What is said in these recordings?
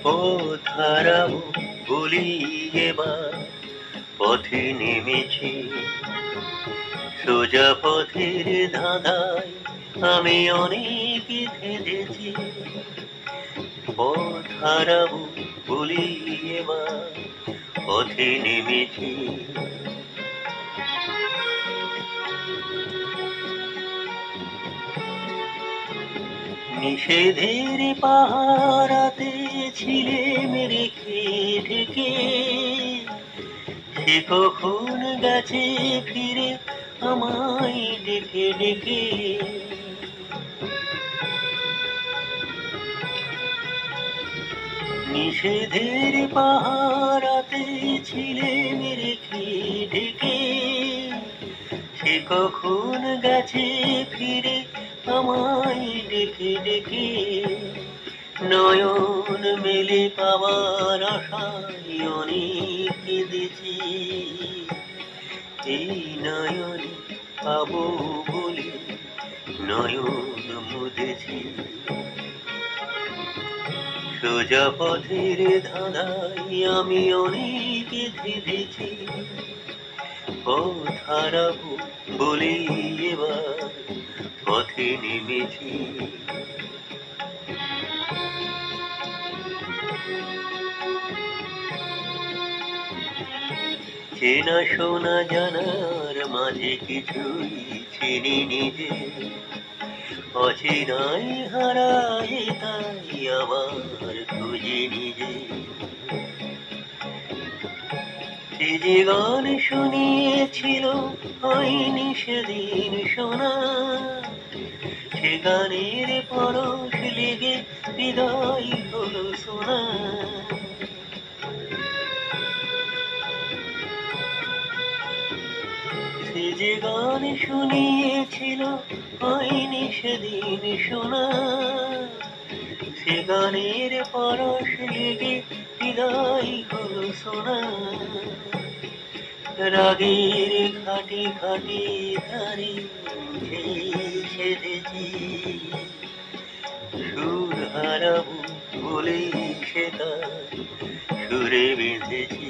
পথ হারাবো বলি এবার পথে নেমেছি, সোজা পথের ধাঁধায় আমি অনেক থেমেছি। পথ হারাবো বলি এবার পথে নেমেছি। নিষেধের পাহারাতে ছিলে রেখে ঢেকে, সে কখন গেছে ফিরে আমায় ডেকে ডেকে। নিষেধের পাহারাতে ছিলে রেখে ঢেকে, সে কখন গেছে ফিরে আমায় ডেকে ডেকে। নয়ন মেলে পাওয়ার আশায় অনেক কেঁদেছি, এই নয়নে পাবো বলে নয়ন মুদেছি। সোজা পথের ধাঁধায় আমি অনেক থেমেছি, পথ হারাবো বলে এবার পথে নেমেছি। চেনা শোনা জানার মাঝে কিছুই চিনি নিজে, অচেনায় হারায় তাই আবার খুঁজি নিজে। সে যে গান শুনিয়েছিল হয়নি সেদিন শোনা, সে গানের পরশ লেগে হৃদয় হলো শোনা। সে যে গান শুনিয়েছিল হয়নি সেদিন শোনা, সে গানের পরশ লেগে হৃদয় হলো শোনা। রাগের ঘাটে ঘাটে ধারে সেধেছি, সুর হারাবো বলে সেটা সুরে বেঁধেছি।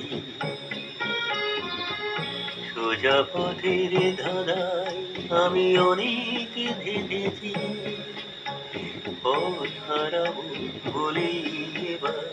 সোজা পথের ধাঁধায় আমি অনেক থেমেছি, পথ হারাবো বলে এবার